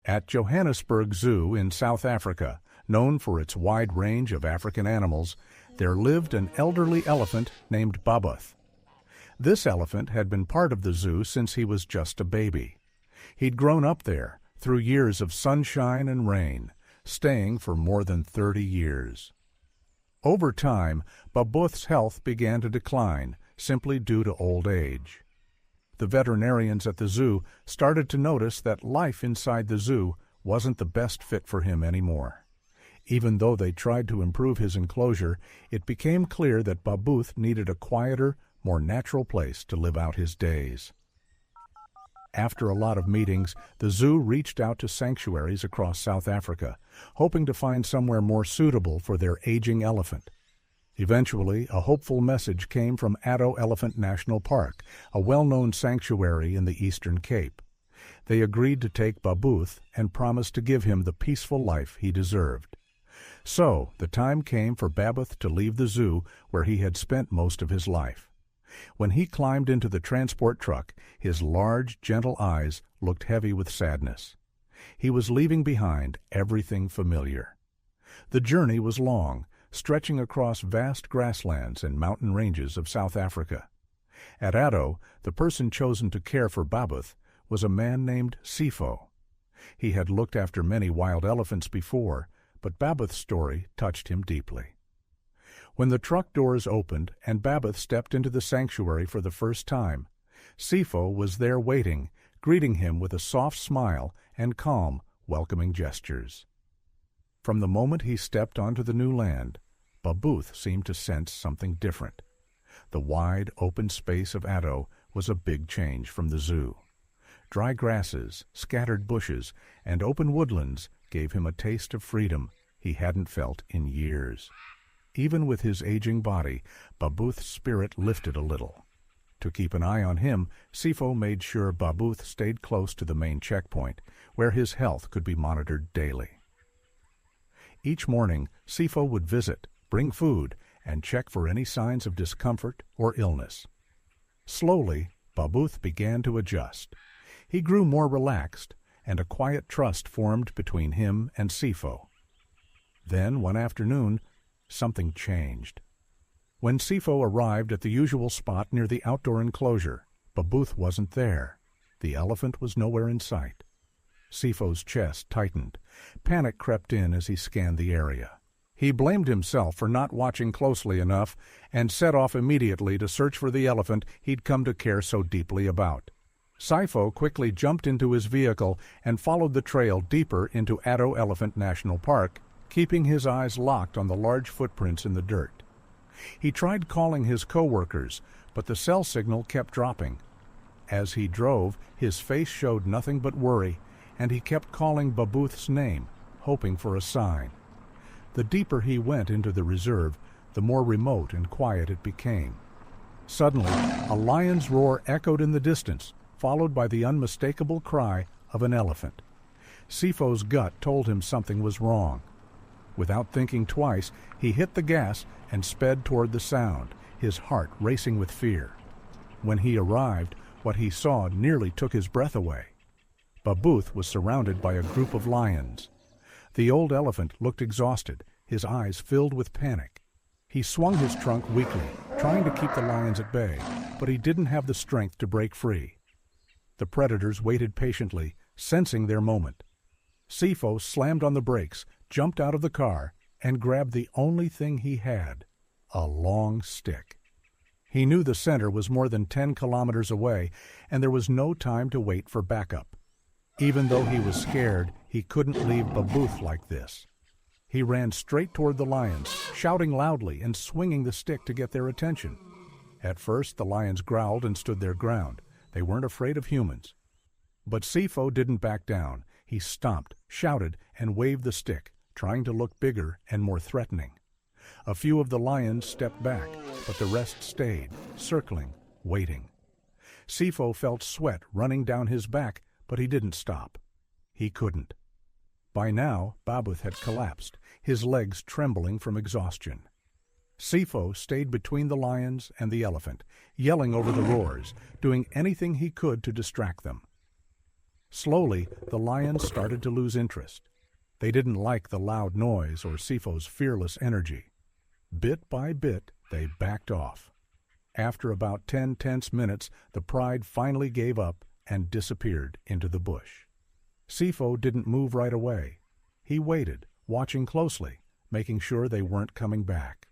At Johannesburg Zoo in South Africa, known for its wide range of African animals, there lived an elderly elephant named Babuth. This elephant had been part of the zoo since he was just a baby. He'd grown up there through years of sunshine and rain, staying for more than 30 years. Over time, Babuth's health began to decline, simply due to old age. The veterinarians at the zoo started to notice that life inside the zoo wasn't the best fit for him anymore. Even though they tried to improve his enclosure, it became clear that Babuth needed a quieter, more natural place to live out his days. After a lot of meetings, the zoo reached out to sanctuaries across South Africa, hoping to find somewhere more suitable for their aging elephant. Eventually, a hopeful message came from Addo Elephant National Park, a well-known sanctuary in the Eastern Cape. They agreed to take Babuth and promised to give him the peaceful life he deserved. So, the time came for Babuth to leave the zoo where he had spent most of his life. When he climbed into the transport truck, his large, gentle eyes looked heavy with sadness. He was leaving behind everything familiar. The journey was long, stretching across vast grasslands and mountain ranges of South Africa. At Addo, the person chosen to care for Babuth was a man named Sipho. He had looked after many wild elephants before, but Babuth's story touched him deeply. When the truck doors opened and Babuth stepped into the sanctuary for the first time, Sipho was there waiting, greeting him with a soft smile and calm, welcoming gestures. From the moment he stepped onto the new land, Babuth seemed to sense something different. The wide, open space of Addo was a big change from the zoo. Dry grasses, scattered bushes, and open woodlands gave him a taste of freedom he hadn't felt in years. Even with his aging body, Babuth's spirit lifted a little. To keep an eye on him, Sipho made sure Babuth stayed close to the main checkpoint, where his health could be monitored daily. Each morning, Sipho would visit, bring food, and check for any signs of discomfort or illness. Slowly, Babuth began to adjust. He grew more relaxed, and a quiet trust formed between him and Sipho. Then, one afternoon, something changed. When Sipho arrived at the usual spot near the outdoor enclosure, Babuth wasn't there. The elephant was nowhere in sight. Sipho's chest tightened. Panic crept in as he scanned the area. He blamed himself for not watching closely enough and set off immediately to search for the elephant he'd come to care so deeply about. Sipho quickly jumped into his vehicle and followed the trail deeper into Addo Elephant National Park, keeping his eyes locked on the large footprints in the dirt. He tried calling his co-workers, but the cell signal kept dropping. As he drove, his face showed nothing but worry, and he kept calling Babuth's name, hoping for a sign. The deeper he went into the reserve, the more remote and quiet it became. Suddenly, a lion's roar echoed in the distance, followed by the unmistakable cry of an elephant. Sipho's gut told him something was wrong. Without thinking twice, he hit the gas and sped toward the sound, his heart racing with fear. When he arrived, what he saw nearly took his breath away. Babuth was surrounded by a group of lions. The old elephant looked exhausted, his eyes filled with panic. He swung his trunk weakly, trying to keep the lions at bay, but he didn't have the strength to break free. The predators waited patiently, sensing their moment. Sipho slammed on the brakes, jumped out of the car, and grabbed the only thing he had, a long stick. He knew the center was more than 10 kilometers away, and there was no time to wait for backup. Even though he was scared, he couldn't leave Babuth like this. He ran straight toward the lions, shouting loudly and swinging the stick to get their attention. At first, the lions growled and stood their ground. They weren't afraid of humans. But Sipho didn't back down. He stomped, shouted, and waved the stick, trying to look bigger and more threatening. A few of the lions stepped back, but the rest stayed, circling, waiting. Sipho felt sweat running down his back, but he didn't stop. He couldn't. By now, Babuth had collapsed, his legs trembling from exhaustion. Sipho stayed between the lions and the elephant, yelling over the roars, doing anything he could to distract them. Slowly, the lions started to lose interest. They didn't like the loud noise or Sifo's fearless energy. Bit by bit, they backed off. After about 10 tense minutes, the pride finally gave up and disappeared into the bush. Sifo didn't move right away. He waited, watching closely, making sure they weren't coming back.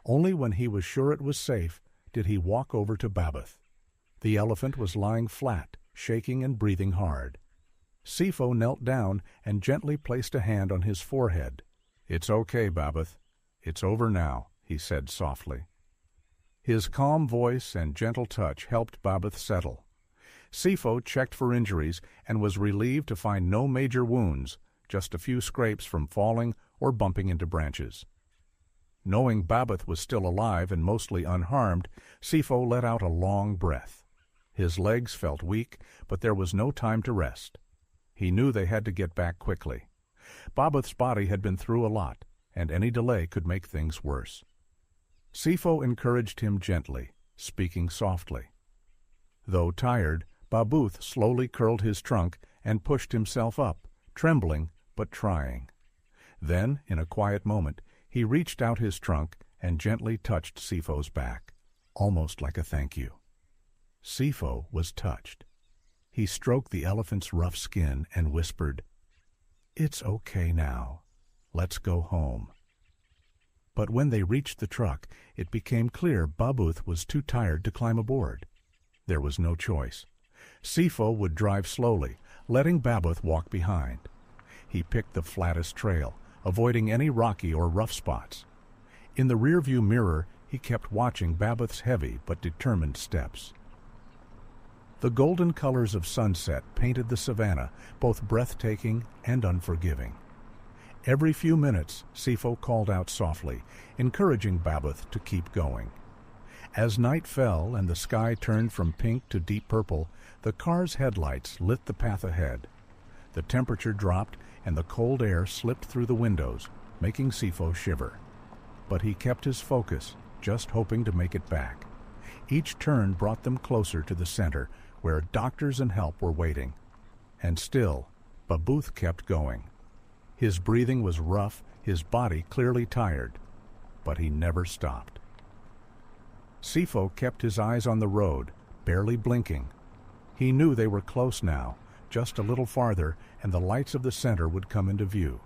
Only when he was sure it was safe did he walk over to Babuth. The elephant was lying flat, shaking and breathing hard. Sifo knelt down and gently placed a hand on his forehead. "It's okay, Babuth. It's over now," he said softly. His calm voice and gentle touch helped Babuth settle. Sifo checked for injuries and was relieved to find no major wounds, just a few scrapes from falling or bumping into branches. Knowing Babuth was still alive and mostly unharmed, Sifo let out a long breath. His legs felt weak, but there was no time to rest. He knew they had to get back quickly. Babuth's body had been through a lot, and any delay could make things worse. Sifo encouraged him gently, speaking softly. Though tired, Babuth slowly curled his trunk and pushed himself up, trembling but trying. Then, in a quiet moment, he reached out his trunk and gently touched Sifo's back, almost like a thank you. Sifo was touched. He stroked the elephant's rough skin and whispered, "It's okay now. Let's go home." But when they reached the truck, it became clear Babuth was too tired to climb aboard. There was no choice. Sifo would drive slowly, letting Babuth walk behind. He picked the flattest trail, avoiding any rocky or rough spots. In the rearview mirror, he kept watching Babuth's heavy but determined steps. The golden colors of sunset painted the savanna, both breathtaking and unforgiving. Every few minutes, Sifo called out softly, encouraging Babuth to keep going. As night fell and the sky turned from pink to deep purple, the car's headlights lit the path ahead. The temperature dropped and the cold air slipped through the windows, making Sifo shiver. But he kept his focus, just hoping to make it back. Each turn brought them closer to the center, where doctors and help were waiting. And still, Babuth kept going. His breathing was rough, his body clearly tired, but he never stopped. Sifo kept his eyes on the road, barely blinking. He knew they were close now, just a little farther, and the lights of the center would come into view.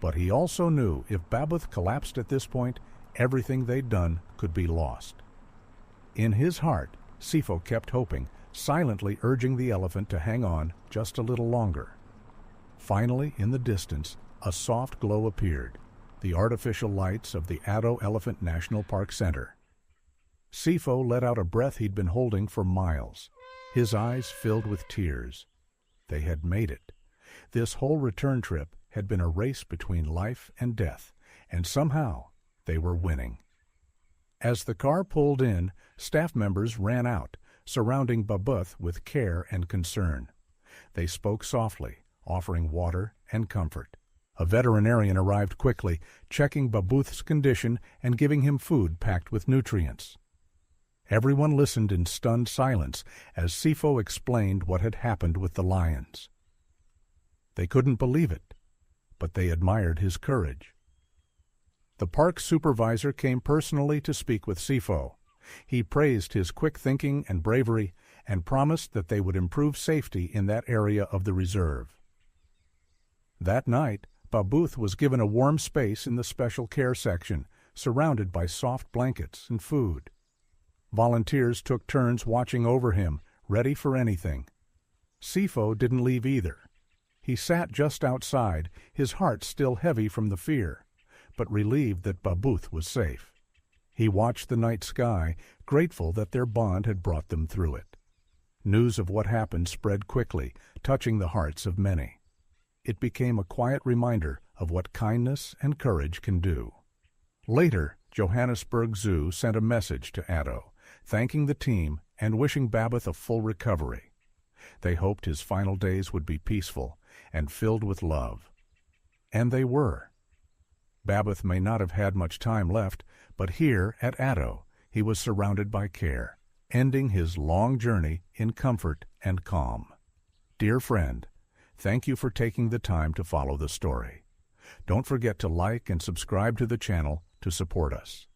But he also knew if Babuth collapsed at this point, everything they'd done could be lost. In his heart, Sifo kept hoping, silently urging the elephant to hang on just a little longer. Finally, in the distance, a soft glow appeared, the artificial lights of the Addo Elephant National Park Center. Sifo let out a breath he'd been holding for miles. His eyes filled with tears. They had made it. This whole return trip had been a race between life and death, and somehow they were winning. As the car pulled in, staff members ran out, surrounding Babuth with care and concern. They spoke softly, offering water and comfort. A veterinarian arrived quickly, checking Babuth's condition and giving him food packed with nutrients. Everyone listened in stunned silence as Sifo explained what had happened with the lions. They couldn't believe it, but they admired his courage. The park supervisor came personally to speak with Sifo. He praised his quick thinking and bravery and promised that they would improve safety in that area of the reserve. That night, Babuth was given a warm space in the special care section, surrounded by soft blankets and food. Volunteers took turns watching over him, ready for anything. Sifo didn't leave either. He sat just outside, his heart still heavy from the fear, but relieved that Babuth was safe. He watched the night sky, grateful that their bond had brought them through it. News of what happened spread quickly, touching the hearts of many. It became a quiet reminder of what kindness and courage can do. Later, Johannesburg Zoo sent a message to Addo, thanking the team and wishing Babuth a full recovery. They hoped his final days would be peaceful and filled with love. And they were. Babuth may not have had much time left, but here at Addo he was surrounded by care, ending his long journey in comfort and calm. Dear friend, thank you for taking the time to follow the story. Don't forget to like and subscribe to the channel to support us.